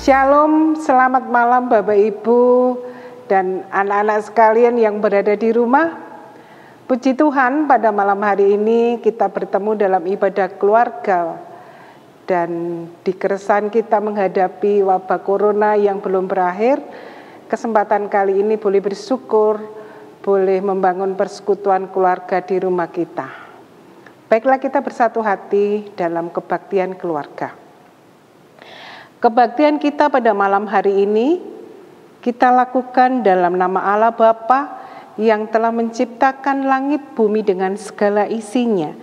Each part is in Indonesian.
Shalom, selamat malam Bapak Ibu dan anak-anak sekalian yang berada di rumah. Puji Tuhan, pada malam hari ini kita bertemu dalam ibadah keluarga. Dan di keresahan kita menghadapi wabah corona yang belum berakhir, kesempatan kali ini boleh bersyukur, boleh membangun persekutuan keluarga di rumah kita. Baiklah, kita bersatu hati dalam kebaktian keluarga. Kebaktian kita pada malam hari ini kita lakukan dalam nama Allah Bapa yang telah menciptakan langit bumi dengan segala isinya,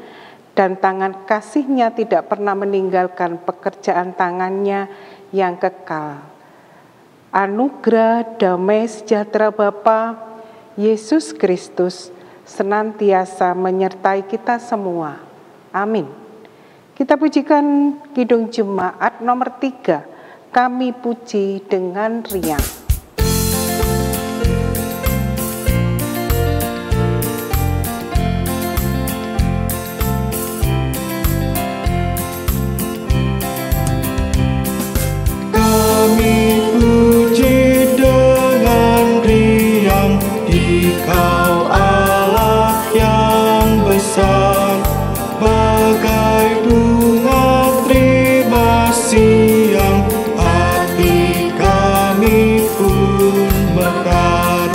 dan tangan kasih-Nya tidak pernah meninggalkan pekerjaan tangannya yang kekal. Anugerah damai sejahtera Bapa Yesus Kristus senantiasa menyertai kita semua. Amin. Kita pujikan Kidung Jemaat nomor 3, Kami Puji dengan Riang. Kami puji dengan riang Dikau Allah yang besar, bagai bunga terima siang, hati kami pun mekar.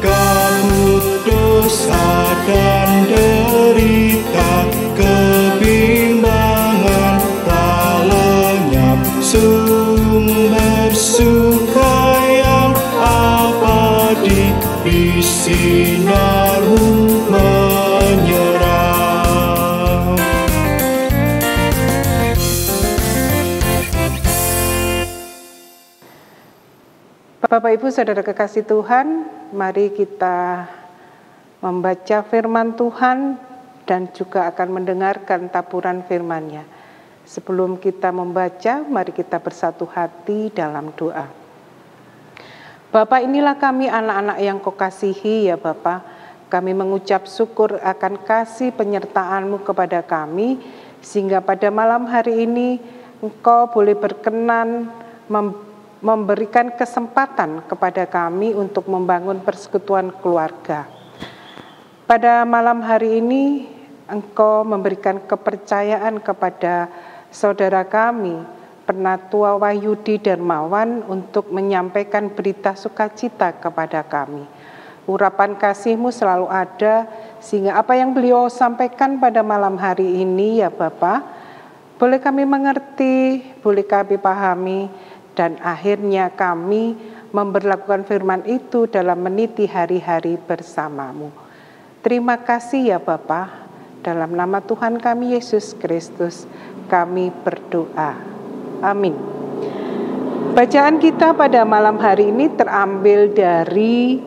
Kabut dosa dan derita, kebimbangan tak lenyap, sumber suka yang abadi di sinar-Mu menyerah. Bapak Ibu Saudara kekasih Tuhan, mari kita membaca firman Tuhan dan juga akan mendengarkan taburan firman-Nya. Sebelum kita membaca, mari kita bersatu hati dalam doa. Bapa, inilah kami anak-anak yang Kau kasihi ya Bapa. Kami mengucap syukur akan kasih penyertaan-Mu kepada kami, sehingga pada malam hari ini Engkau boleh berkenan memberikan kesempatan kepada kami untuk membangun persekutuan keluarga. Pada malam hari ini Engkau memberikan kepercayaan kepada saudara kami, Penatua Wahyudi Darmawan, untuk menyampaikan berita sukacita kepada kami. Urapan kasih-Mu selalu ada, sehingga apa yang beliau sampaikan pada malam hari ini ya Bapa, boleh kami mengerti, boleh kami pahami, dan akhirnya kami memberlakukan firman itu dalam meniti hari-hari bersama-Mu. Terima kasih ya Bapa, dalam nama Tuhan kami Yesus Kristus kami berdoa. Amin. Bacaan kita pada malam hari ini terambil dari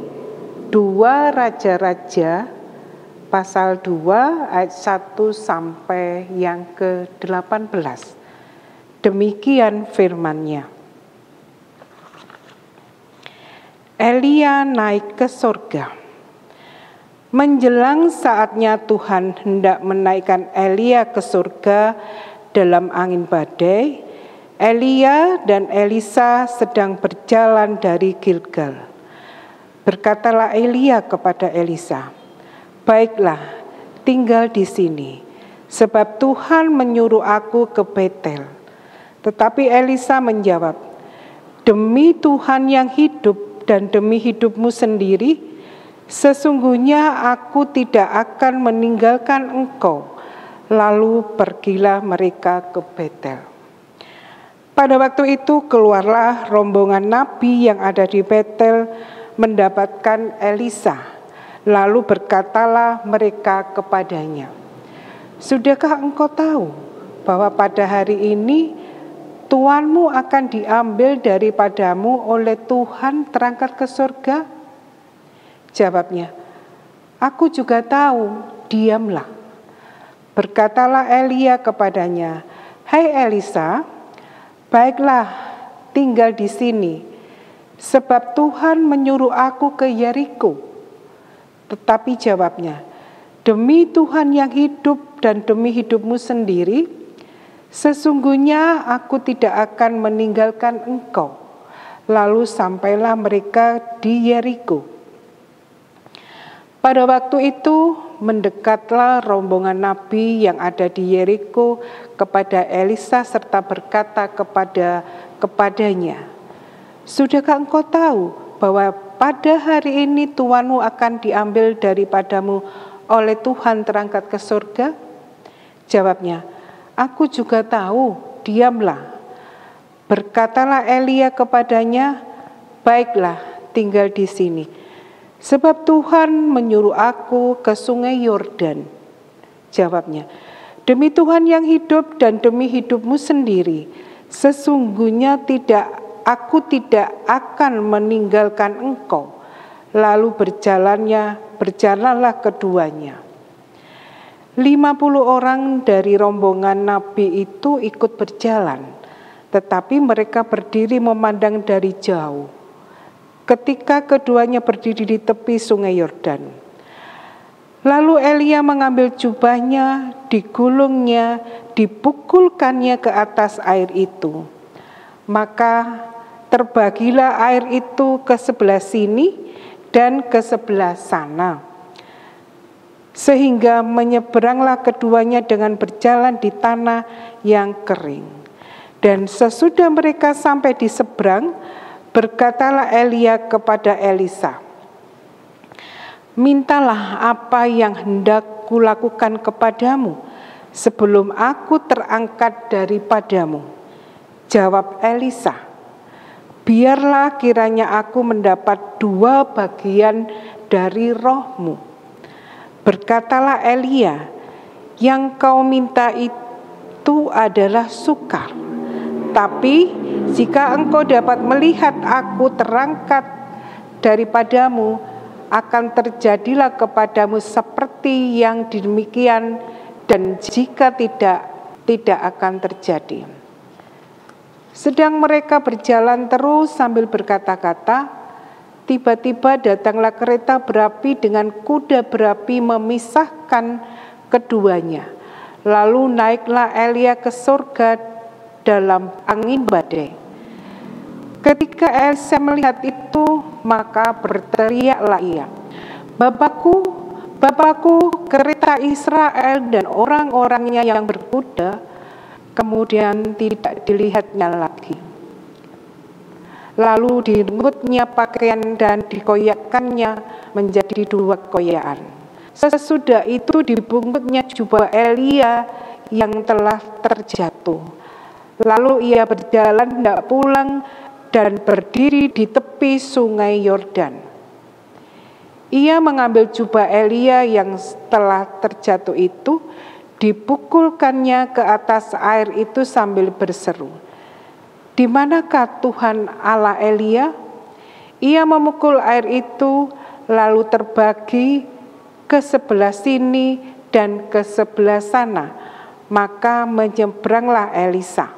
2 Raja-Raja pasal 2 ayat 1 sampai yang ke-18. Demikian firman-Nya. Elia naik ke surga. Menjelang saatnya Tuhan hendak menaikkan Elia ke surga dalam angin badai, Elia dan Elisa sedang berjalan dari Gilgal. Berkatalah Elia kepada Elisa, "Baiklah, tinggal di sini, sebab Tuhan menyuruh aku ke Betel." Tetapi Elisa menjawab, "Demi Tuhan yang hidup dan demi hidupmu sendiri, sesungguhnya aku tidak akan meninggalkan engkau." Lalu pergilah mereka ke Betel. Pada waktu itu keluarlah rombongan nabi yang ada di Betel mendapatkan Elisa. Lalu berkatalah mereka kepadanya, "Sudahkah engkau tahu bahwa pada hari ini tuanmu akan diambil daripadamu oleh Tuhan terangkat ke surga?" Jawabnya, "Aku juga tahu, diamlah." Berkatalah Elia kepadanya, "Hai Elisa, baiklah, tinggal di sini, sebab Tuhan menyuruh aku ke Yeriko." Tetapi jawabnya, "Demi Tuhan yang hidup dan demi hidupmu sendiri, Sesungguhnya aku tidak akan meninggalkan engkau. Lalu sampailah mereka di Yeriko. Pada waktu itu mendekatlah rombongan nabi yang ada di Yeriko kepada Elisa serta berkata kepadanya, "Sudahkah engkau tahu bahwa pada hari ini tuanmu akan diambil daripadamu oleh Tuhan terangkat ke surga?" Jawabnya, "Aku juga tahu, diamlah." Berkatalah Elia kepadanya, "Baiklah, tinggal di sini, sebab Tuhan menyuruh aku ke sungai Yordan." Jawabnya, "Demi Tuhan yang hidup dan demi hidupmu sendiri, sesungguhnya aku tidak akan meninggalkan engkau." Lalu berjalanlah keduanya. 50 orang dari rombongan nabi itu ikut berjalan, tetapi mereka berdiri memandang dari jauh ketika keduanya berdiri di tepi sungai Yordan. Lalu Elia mengambil jubahnya, digulungnya, dipukulkannya ke atas air itu. Maka terbagilah air itu ke sebelah sini dan ke sebelah sana, sehingga menyeberanglah keduanya dengan berjalan di tanah yang kering. Dan sesudah mereka sampai di seberang, berkatalah Elia kepada Elisa, "Mintalah apa yang hendak kulakukan kepadamu sebelum aku terangkat daripadamu." Jawab Elisa, "Biarlah kiranya aku mendapat 2 bagian dari rohmu." Berkatalah Elia, "Yang kau minta itu adalah sukar. Tapi jika engkau dapat melihat aku terangkat daripadamu, akan terjadilah kepadamu seperti yang demikian, dan jika tidak akan terjadi." Sedang mereka berjalan terus sambil berkata-kata, tiba-tiba datanglah kereta berapi dengan kuda berapi memisahkan keduanya. Lalu naiklah Elia ke surga dalam angin badai. Ketika Elisa melihat itu, maka berteriaklah ia, Bapakku, kereta Israel dan orang-orangnya yang berkuda." Kemudian tidak dilihatnya lagi. Lalu direngutnya pakaian dan dikoyakkannya menjadi 2 koyakan. Sesudah itu dibungkutnya jubah Elia yang telah terjatuh. Lalu ia berjalan hendak pulang dan berdiri di tepi sungai Yordan. Ia mengambil jubah Elia yang telah terjatuh itu, dipukulkannya ke atas air itu sambil berseru, "Di manakah Tuhan Allah Elia?" Ia memukul air itu, lalu terbagi ke sebelah sini dan ke sebelah sana, maka menyeberanglah Elisa.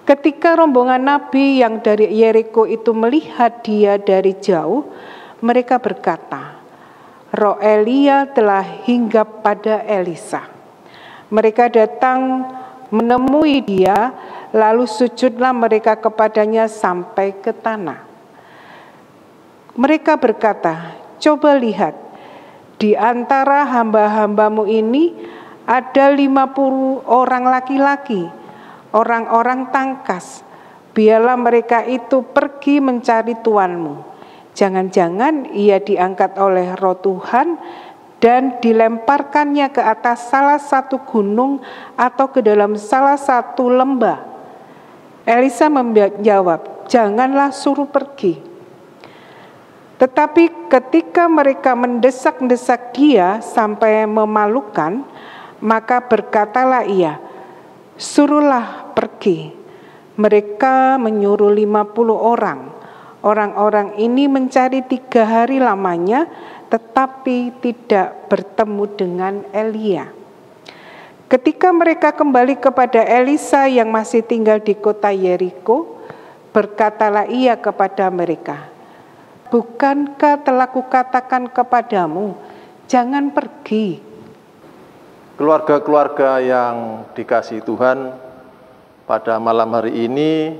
Ketika rombongan nabi yang dari Yeriko itu melihat dia dari jauh, mereka berkata, "Roh Elia telah hinggap pada Elisa." Mereka datang menemui dia, lalu sujudlah mereka kepadanya sampai ke tanah. Mereka berkata, "Coba lihat, di antara hamba-hambamu ini ada 50 orang laki-laki, orang-orang tangkas. Biarlah mereka itu pergi mencari tuanmu. Jangan-jangan ia diangkat oleh Roh Tuhan dan dilemparkannya ke atas salah satu gunung atau ke dalam salah satu lembah." Elisa menjawab, "Janganlah suruh pergi." Tetapi ketika mereka mendesak-desak dia sampai memalukan, maka berkatalah ia, "Suruhlah pergi." Mereka menyuruh 50 orang. Orang-orang ini mencari 3 hari lamanya, tetapi tidak bertemu dengan Elia. Ketika mereka kembali kepada Elisa yang masih tinggal di kota Yeriko, berkatalah ia kepada mereka, "Bukankah telah kukatakan kepadamu, jangan pergi?" Keluarga-keluarga yang dikasihi Tuhan, pada malam hari ini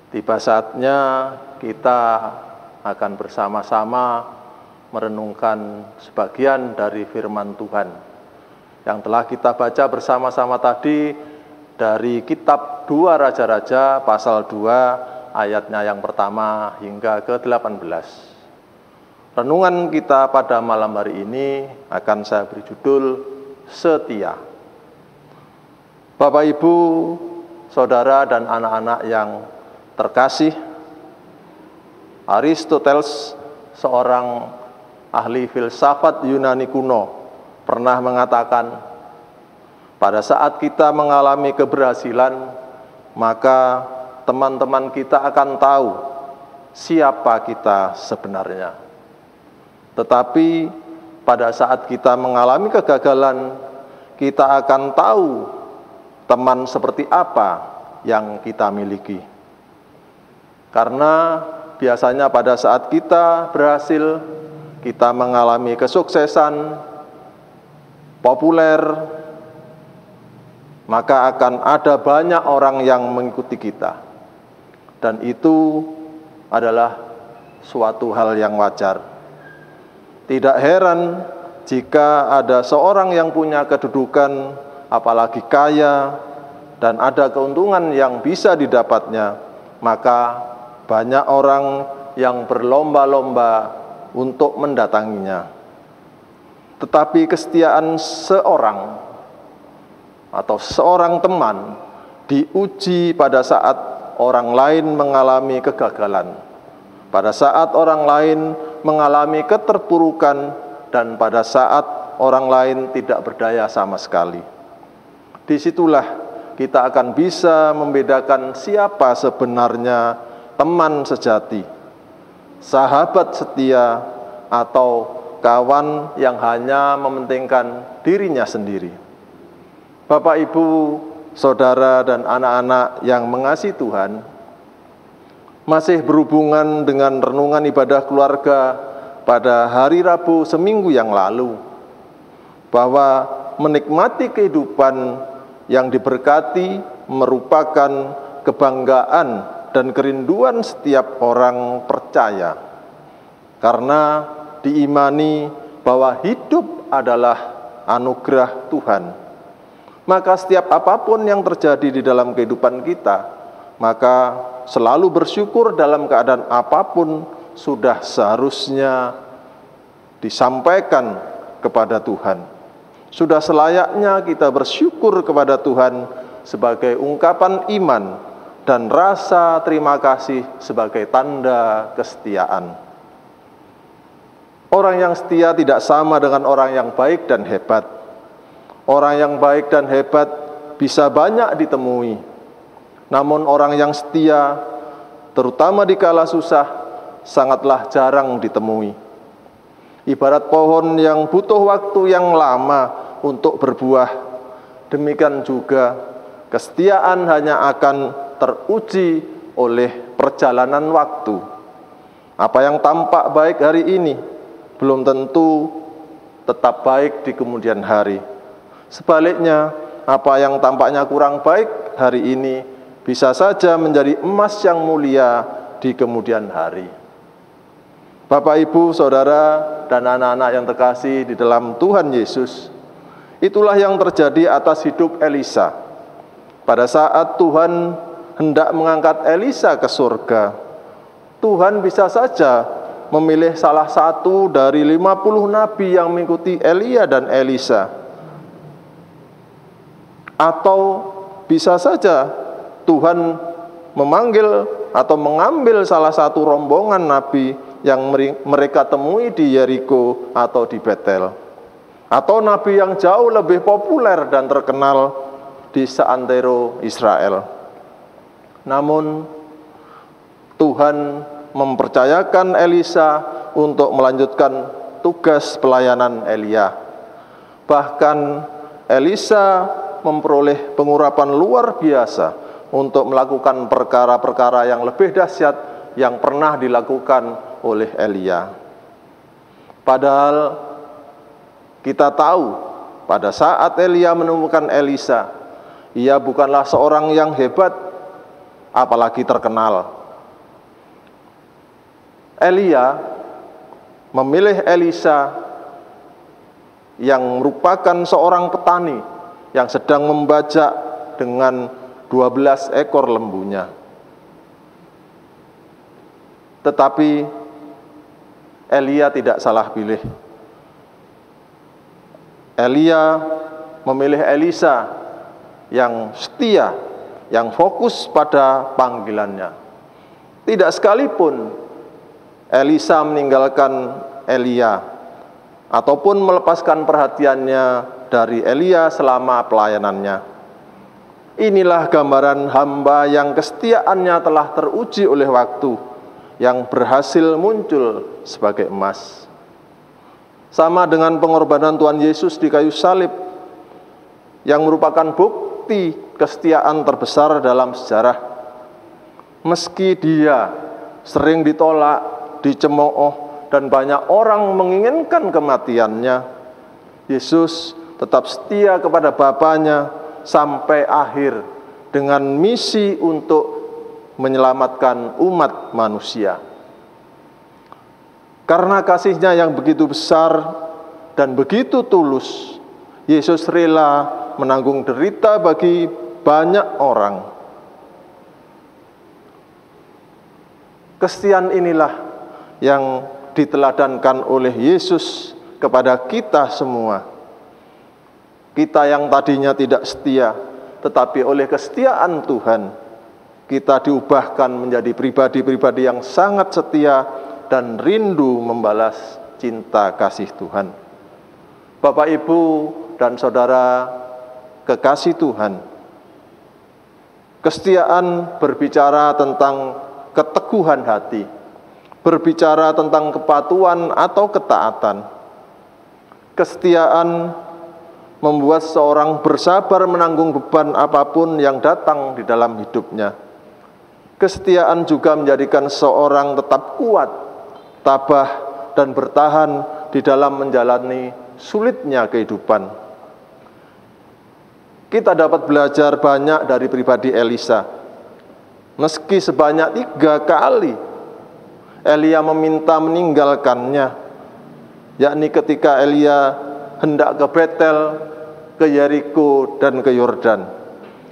tiba saatnya kita akan bersama-sama merenungkan sebagian dari firman Tuhan yang telah kita baca bersama-sama tadi dari kitab 2 Raja-Raja pasal 2 ayatnya yang pertama hingga ke-18. Renungan kita pada malam hari ini akan saya beri judul Setia. Bapak, Ibu, Saudara, dan anak-anak yang terkasih, Aristoteles, seorang ahli filsafat Yunani kuno, pernah mengatakan, pada saat kita mengalami keberhasilan, maka teman-teman kita akan tahu siapa kita sebenarnya. Tetapi pada saat kita mengalami kegagalan, kita akan tahu teman seperti apa yang kita miliki. Karena biasanya pada saat kita berhasil, kita mengalami kesuksesan, populer, maka akan ada banyak orang yang mengikuti kita. Dan itu adalah suatu hal yang wajar. Tidak heran jika ada seorang yang punya kedudukan, apalagi kaya, dan ada keuntungan yang bisa didapatnya, maka banyak orang yang berlomba-lomba untuk mendatanginya. Tetapi kesetiaan seorang atau seorang teman diuji pada saat orang lain mengalami kegagalan, pada saat orang lain mengalami keterpurukan, dan pada saat orang lain tidak berdaya sama sekali. Disitulah kita akan bisa membedakan siapa sebenarnya teman sejati, sahabat setia, atau kawan yang hanya mementingkan dirinya sendiri. Bapak, Ibu, Saudara, dan anak-anak yang mengasihi Tuhan, masih berhubungan dengan renungan ibadah keluarga pada hari Rabu seminggu yang lalu, bahwa menikmati kehidupan yang diberkati merupakan kebanggaan dan kerinduan setiap orang percaya, karena diimani bahwa hidup adalah anugerah Tuhan. Maka setiap apapun yang terjadi di dalam kehidupan kita, maka selalu bersyukur dalam keadaan apapun sudah seharusnya disampaikan kepada Tuhan. Sudah selayaknya kita bersyukur kepada Tuhan sebagai ungkapan iman dan rasa terima kasih sebagai tanda kesetiaan. Orang yang setia tidak sama dengan orang yang baik dan hebat. Orang yang baik dan hebat bisa banyak ditemui. Namun orang yang setia, terutama di kala susah, sangatlah jarang ditemui. Ibarat pohon yang butuh waktu yang lama untuk berbuah, demikian juga kesetiaan hanya akan teruji oleh perjalanan waktu. Apa yang tampak baik hari ini, belum tentu tetap baik di kemudian hari. Sebaliknya, apa yang tampaknya kurang baik hari ini, bisa saja menjadi emas yang mulia di kemudian hari. Bapak, Ibu, Saudara, dan anak-anak yang terkasih di dalam Tuhan Yesus, itulah yang terjadi atas hidup Elisa. Pada saat Tuhan hendak mengangkat Elisa ke surga, Tuhan bisa saja memilih salah satu dari 50 nabi yang mengikuti Elia dan Elisa. Atau bisa saja Tuhan memanggil atau mengambil salah satu rombongan nabi yang mereka temui di Yeriko atau di Betel, atau nabi yang jauh lebih populer dan terkenal di seantero Israel. Namun Tuhan mempercayakan Elisa untuk melanjutkan tugas pelayanan Elia. Bahkan Elisa memperoleh pengurapan luar biasa untuk melakukan perkara-perkara yang lebih dahsyat yang pernah dilakukan oleh Elia. Padahal kita tahu pada saat Elia menemukan Elisa, ia bukanlah seorang yang hebat, apalagi terkenal. Elia memilih Elisa yang merupakan seorang petani yang sedang membajak dengan 12 ekor lembunya. Tetapi Elia tidak salah pilih. Elia memilih Elisa yang setia, yang fokus pada panggilannya. Tidak sekalipun Elisa meninggalkan Elia ataupun melepaskan perhatiannya dari Elia selama pelayanannya. Inilah gambaran hamba yang kesetiaannya telah teruji oleh waktu, yang berhasil muncul sebagai emas. Sama dengan pengorbanan Tuhan Yesus di kayu salib, yang merupakan bukti kesetiaan terbesar dalam sejarah. Meski dia sering ditolak, dicemooh, dan banyak orang menginginkan kematiannya, Yesus tetap setia kepada Bapanya sampai akhir dengan misi untuk menyelamatkan umat manusia. Karena kasih-Nya yang begitu besar dan begitu tulus, Yesus rela menanggung derita bagi banyak orang. Kesetiaan inilah yang diteladankan oleh Yesus kepada kita semua. Kita yang tadinya tidak setia, tetapi oleh kesetiaan Tuhan, kita diubahkan menjadi pribadi-pribadi yang sangat setia dan rindu membalas cinta kasih Tuhan. Bapak, Ibu, dan saudara kekasih Tuhan, kesetiaan berbicara tentang keteguhan hati, berbicara tentang kepatuhan atau ketaatan. Kesetiaan membuat seorang bersabar menanggung beban apapun yang datang di dalam hidupnya. Kesetiaan juga menjadikan seorang tetap kuat, tabah, dan bertahan di dalam menjalani sulitnya kehidupan. Kita dapat belajar banyak dari pribadi Elisa. Meski sebanyak 3 kali Elia meminta meninggalkannya, yakni ketika Elia hendak ke Betel, ke Yeriko, dan ke Yordan.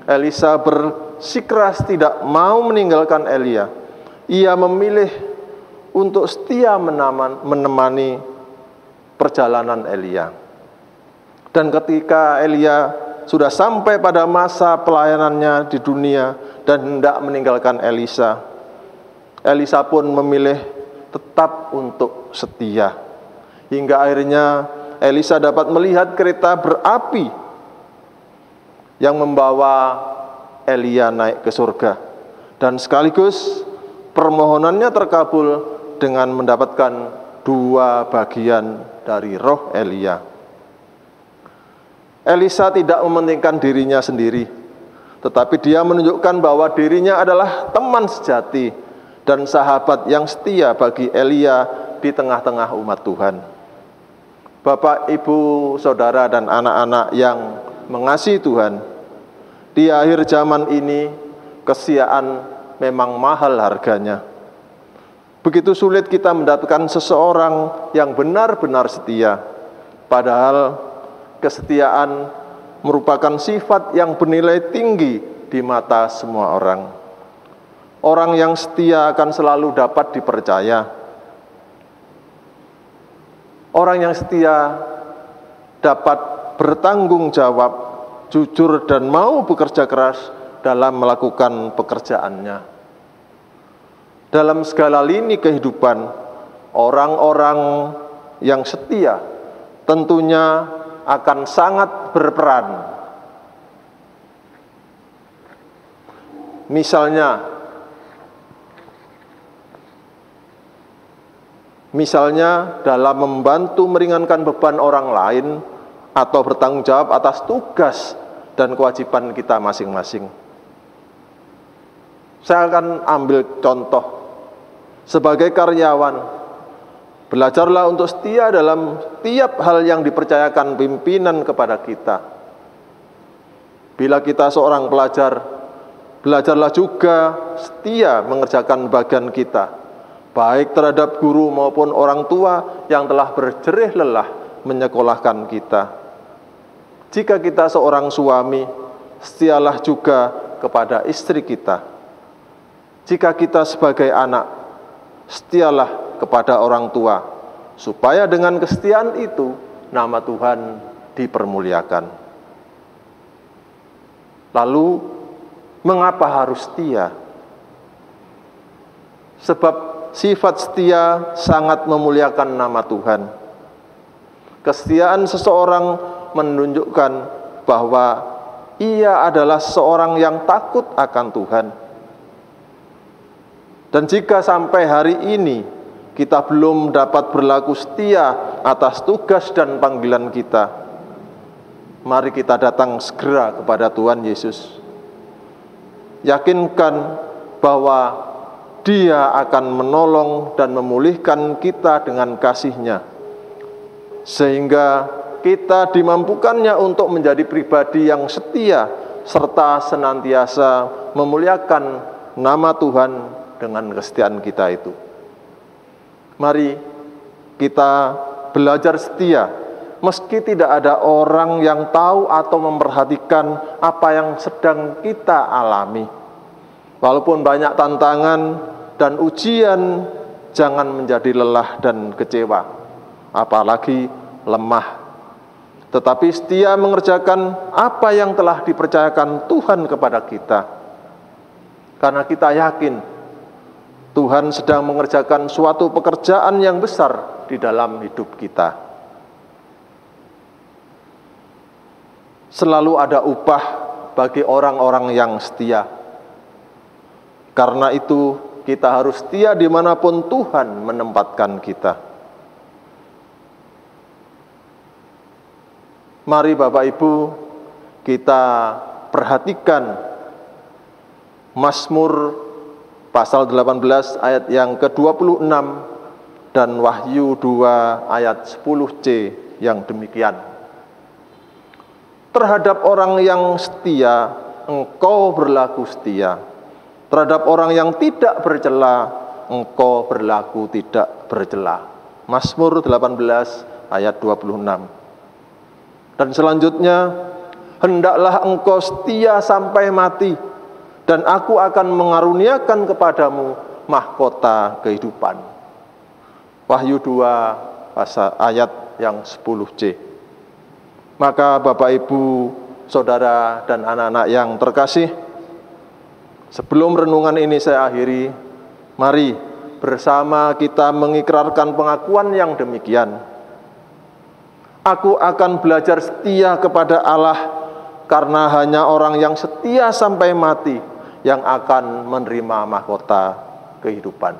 Elisa bersikeras tidak mau meninggalkan Elia. Ia memilih untuk setia menemani perjalanan Elia. Dan ketika Elia sudah sampai pada masa pelayanannya di dunia dan hendak meninggalkan Elisa, Elisa pun memilih tetap untuk setia. Hingga akhirnya Elisa dapat melihat kereta berapi yang membawa Elia naik ke surga. Dan sekaligus permohonannya terkabul dengan mendapatkan 2 bagian dari roh Elia. Elisa tidak mementingkan dirinya sendiri, tetapi dia menunjukkan bahwa dirinya adalah teman sejati dan sahabat yang setia bagi Elia di tengah-tengah umat Tuhan. Bapak, Ibu, saudara, dan anak-anak yang mengasihi Tuhan, di akhir zaman ini kesetiaan memang mahal harganya. Begitu sulit kita mendapatkan seseorang yang benar-benar setia, padahal kesetiaan merupakan sifat yang bernilai tinggi di mata semua orang. Orang yang setia akan selalu dapat dipercaya. Orang yang setia dapat bertanggung jawab, jujur, dan mau bekerja keras dalam melakukan pekerjaannya. Dalam segala lini kehidupan, orang-orang yang setia tentunya akan sangat berperan. Misalnya dalam membantu meringankan beban orang lain atau bertanggung jawab atas tugas dan kewajiban kita masing-masing. Saya akan ambil contoh. Sebagai karyawan, Belajarlah untuk setia dalam tiap hal yang dipercayakan pimpinan kepada kita. Bila kita seorang pelajar, belajarlah juga setia mengerjakan bagian kita, baik terhadap guru maupun orang tua yang telah berjerih lelah menyekolahkan kita. Jika kita seorang suami, setialah juga kepada istri kita. Jika kita sebagai anak, setialah kepada orang tua, supaya dengan kesetiaan itu nama Tuhan dipermuliakan. Lalu, mengapa harus setia? Sebab sifat setia sangat memuliakan nama Tuhan. Kesetiaan seseorang menunjukkan bahwa ia adalah seorang yang takut akan Tuhan. Dan jika sampai hari ini kita belum dapat berlaku setia atas tugas dan panggilan kita, mari kita datang segera kepada Tuhan Yesus. Yakinkan bahwa Dia akan menolong dan memulihkan kita dengan kasih-Nya, sehingga kita dimampukannya untuk menjadi pribadi yang setia serta senantiasa memuliakan nama Tuhan dengan kesetiaan kita itu. Mari kita belajar setia, meski tidak ada orang yang tahu atau memperhatikan apa yang sedang kita alami. Walaupun banyak tantangan dan ujian, jangan menjadi lelah dan kecewa, apalagi lemah. Tetapi setia mengerjakan apa yang telah dipercayakan Tuhan kepada kita. Karena kita yakin Tuhan sedang mengerjakan suatu pekerjaan yang besar di dalam hidup kita. Selalu ada upah bagi orang-orang yang setia. Karena itu kita harus setia dimanapun Tuhan menempatkan kita. Mari Bapak Ibu kita perhatikan Mazmur pasal 18 ayat yang ke-26 dan Wahyu 2 ayat 10c yang demikian. Terhadap orang yang setia, engkau berlaku setia. Terhadap orang yang tidak bercela, engkau berlaku tidak bercela. Mazmur 18 ayat 26. Dan selanjutnya, hendaklah engkau setia sampai mati, dan aku akan mengaruniakan kepadamu mahkota kehidupan. Wahyu 2 pasal ayat yang 10c. Maka Bapak Ibu, Saudara dan anak-anak yang terkasih, sebelum renungan ini saya akhiri, mari bersama kita mengikrarkan pengakuan yang demikian. Aku akan belajar setia kepada Allah, karena hanya orang yang setia sampai mati yang akan menerima mahkota kehidupan.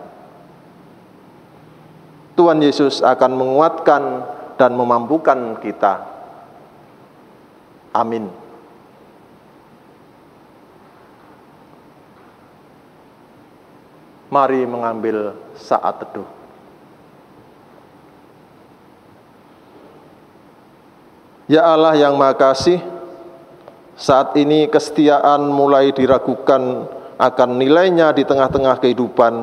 Tuhan Yesus akan menguatkan dan memampukan kita. Amin. Mari mengambil saat teduh. Ya Allah yang Maha Kasih, saat ini kesetiaan mulai diragukan akan nilainya di tengah-tengah kehidupan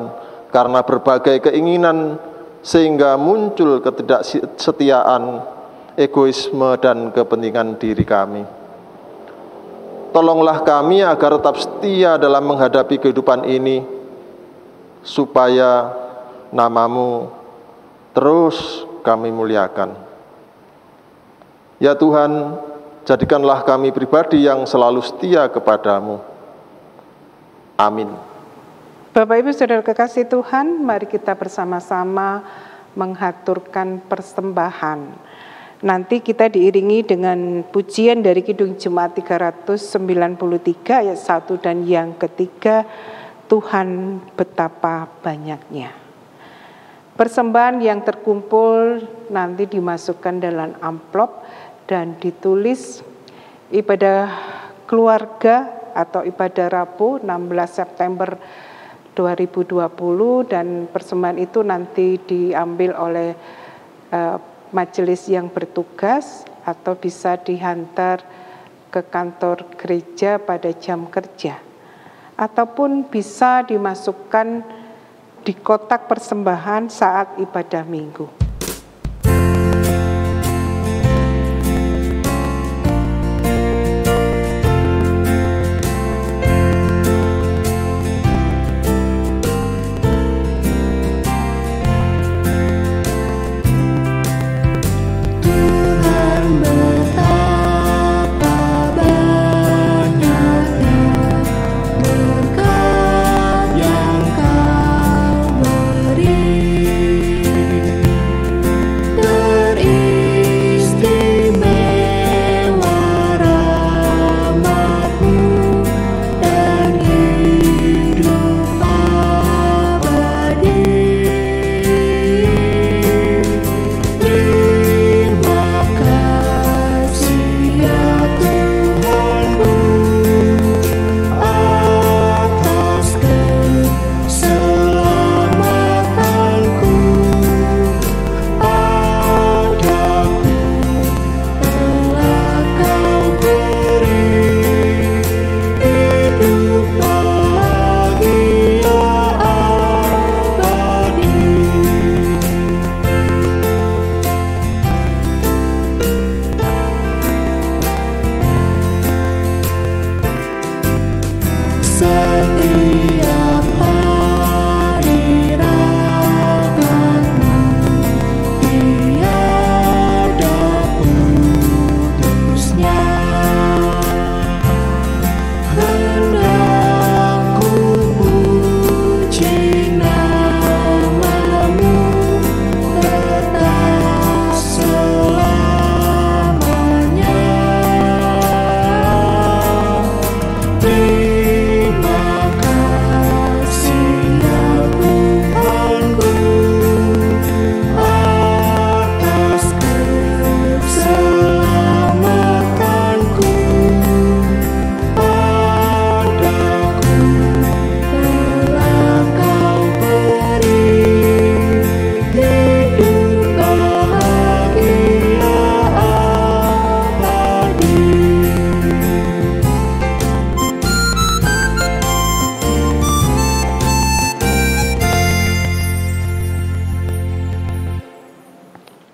karena berbagai keinginan, sehingga muncul ketidaksetiaan, egoisme, dan kepentingan diri kami. Tolonglah kami agar tetap setia dalam menghadapi kehidupan ini, supaya nama-Mu terus kami muliakan. Ya Tuhan, jadikanlah kami pribadi yang selalu setia kepada-Mu. Amin. Bapak Ibu Saudara kekasih Tuhan, mari kita bersama-sama menghaturkan persembahan. Nanti kita diiringi dengan pujian dari Kidung Jemaat 393 ayat 1 dan yang ketiga, Tuhan betapa banyaknya. Persembahan yang terkumpul nanti dimasukkan dalam amplop dan ditulis ibadah keluarga atau ibadah Rabu 16 September 2020 dan persembahan itu nanti diambil oleh majelis yang bertugas atau bisa dihantar ke kantor gereja pada jam kerja ataupun bisa dimasukkan di kotak persembahan saat ibadah minggu.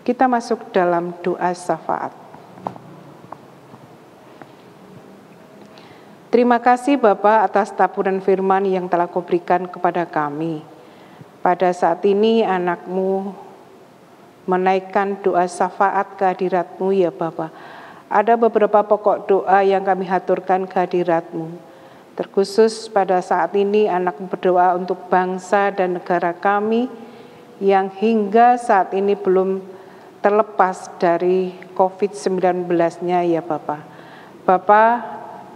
Kita masuk dalam doa syafaat. Terima kasih Bapa atas taburan firman yang telah Kau berikan kepada kami. Pada saat ini anak-Mu menaikkan doa syafaat kehadirat-Mu ya Bapa. Ada beberapa pokok doa yang kami haturkan kehadirat-Mu. Terkhusus pada saat ini anak-Mu berdoa untuk bangsa dan negara kami yang hingga saat ini belum terlepas dari COVID-19-nya ya Bapa. Bapa,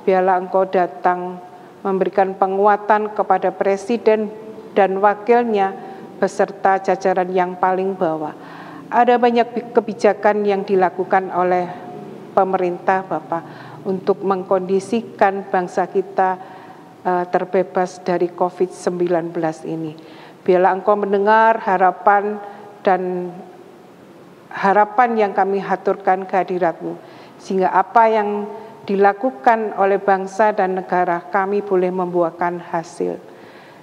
biarlah Engkau datang memberikan penguatan kepada Presiden dan wakilnya beserta jajaran yang paling bawah. Ada banyak kebijakan yang dilakukan oleh pemerintah Bapa untuk mengkondisikan bangsa kita terbebas dari COVID-19 ini. Biarlah Engkau mendengar harapan yang kami haturkan kehadirat-Mu, sehingga apa yang dilakukan oleh bangsa dan negara kami boleh membuahkan hasil.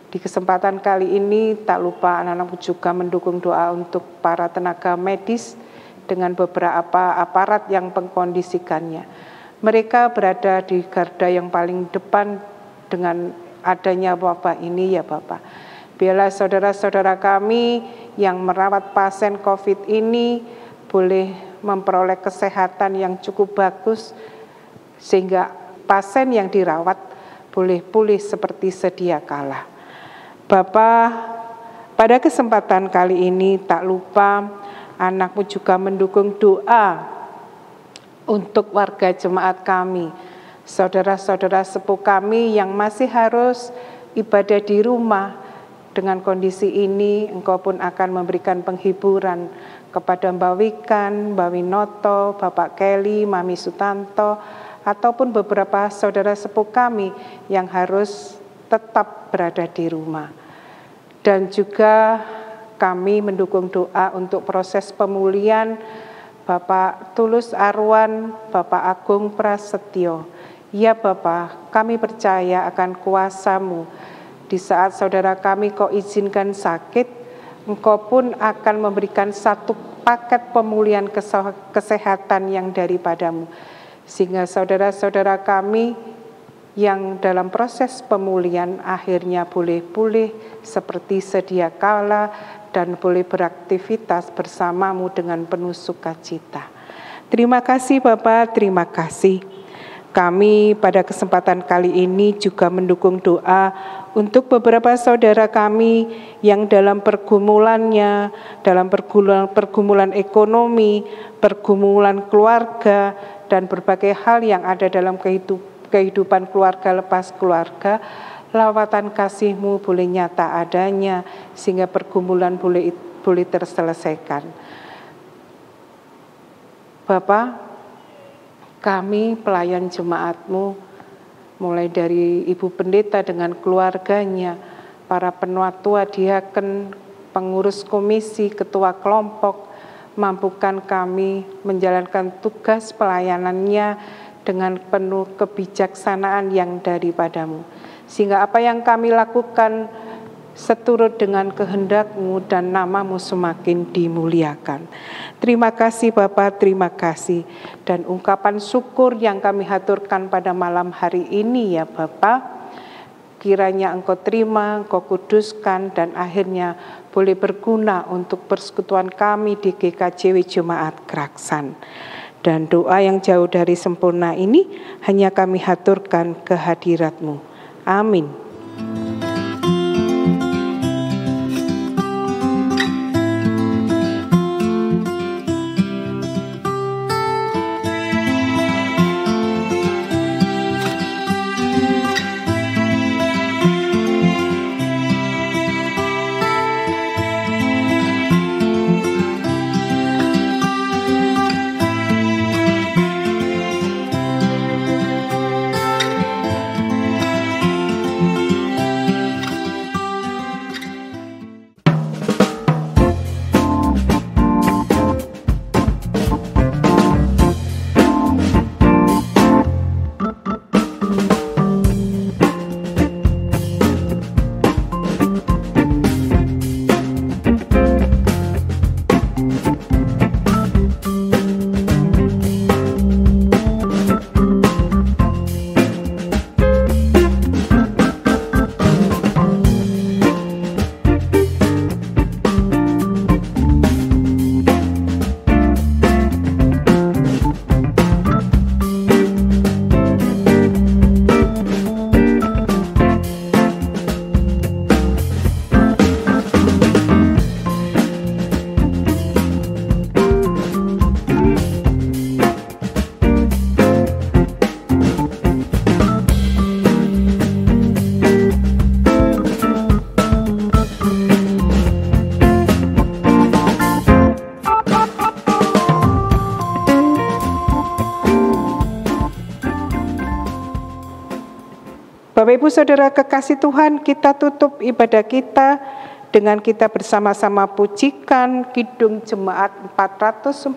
Di kesempatan kali ini tak lupa anak-anak-Mu juga mendukung doa untuk para tenaga medis dengan beberapa aparat yang mengkondisikannya. Mereka berada di garda yang paling depan dengan adanya wabah ini ya Bapak. Biarlah saudara-saudara kami yang merawat pasien COVID ini boleh memperoleh kesehatan yang cukup bagus sehingga pasien yang dirawat boleh pulih seperti sedia kala. Bapak, pada kesempatan kali ini tak lupa anak-Mu juga mendukung doa untuk warga jemaat kami, saudara-saudara sepuh kami yang masih harus ibadah di rumah. Dengan kondisi ini, Engkau pun akan memberikan penghiburan kepada Mbak Wikan, Mbak Winoto, Bapak Kelly, Mami Sutanto, ataupun beberapa saudara sepuh kami yang harus tetap berada di rumah. Dan juga kami mendukung doa untuk proses pemulihan Bapak Tulus Arwan, Bapak Agung Prasetyo. Ya Bapak, kami percaya akan kuasa-Mu. Di saat saudara kami Kau izinkan sakit, Engkau pun akan memberikan satu paket pemulihan kesehatan yang daripadamu. Sehingga saudara-saudara kami yang dalam proses pemulihan akhirnya boleh pulih seperti sedia kala dan boleh beraktivitas bersamamu dengan penuh sukacita. Terima kasih Bapak, terima kasih. Kami pada kesempatan kali ini juga mendukung doa untuk beberapa saudara kami yang dalam pergumulannya, dalam pergumulan ekonomi, pergumulan keluarga, dan berbagai hal yang ada dalam kehidupan keluarga lepas keluarga. Lawatan kasih-Mu boleh nyata adanya, sehingga pergumulan boleh terselesaikan. Bapak, kami pelayan jemaat-Mu, mulai dari Ibu Pendeta dengan keluarganya, para penatua diaken, pengurus komisi, ketua kelompok, mampukan kami menjalankan tugas pelayanannya dengan penuh kebijaksanaan yang daripadamu. Sehingga apa yang kami lakukan seturut dengan kehendak-Mu dan nama-Mu semakin dimuliakan. Terima kasih Bapak, terima kasih. Dan ungkapan syukur yang kami haturkan pada malam hari ini ya Bapak, kiranya Engkau terima, Engkau kuduskan, dan akhirnya boleh berguna untuk persekutuan kami di GKJW Jemaat Geraksan. Dan doa yang jauh dari sempurna ini hanya kami haturkan kehadirat-Mu. Amin. Bapak Ibu Saudara kekasih Tuhan, kita tutup ibadah kita dengan kita bersama-sama pujikan Kidung Jemaat 446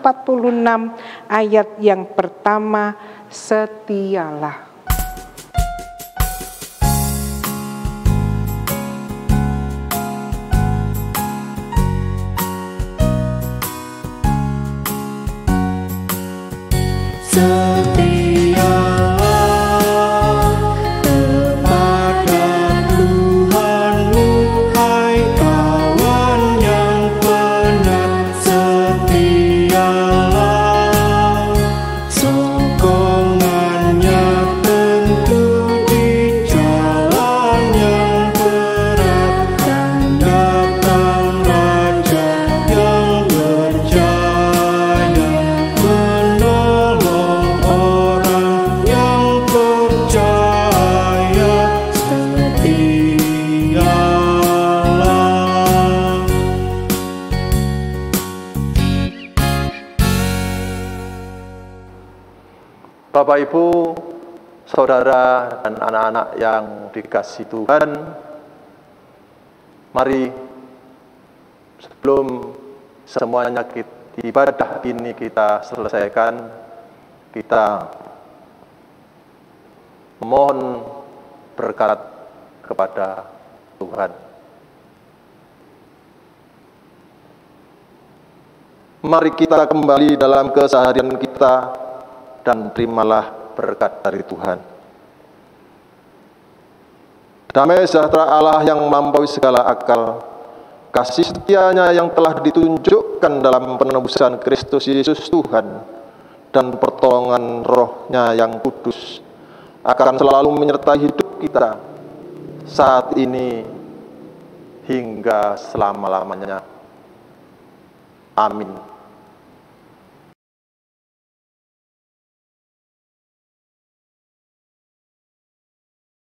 ayat yang pertama, setialah. Bapak Ibu, Saudara dan anak-anak yang dikasihi Tuhan, Mari sebelum semuanya ibadah ini kita selesaikan, kita memohon berkat kepada Tuhan. Mari kita kembali dalam keseharian kita dan terimalah berkat dari Tuhan. Damai sejahtera Allah yang melampaui segala akal, kasih setianya yang telah ditunjukkan dalam penebusan Kristus Yesus Tuhan, dan pertolongan Roh-Nya yang kudus akan selalu menyertai hidup kita saat ini hingga selama-lamanya. Amin.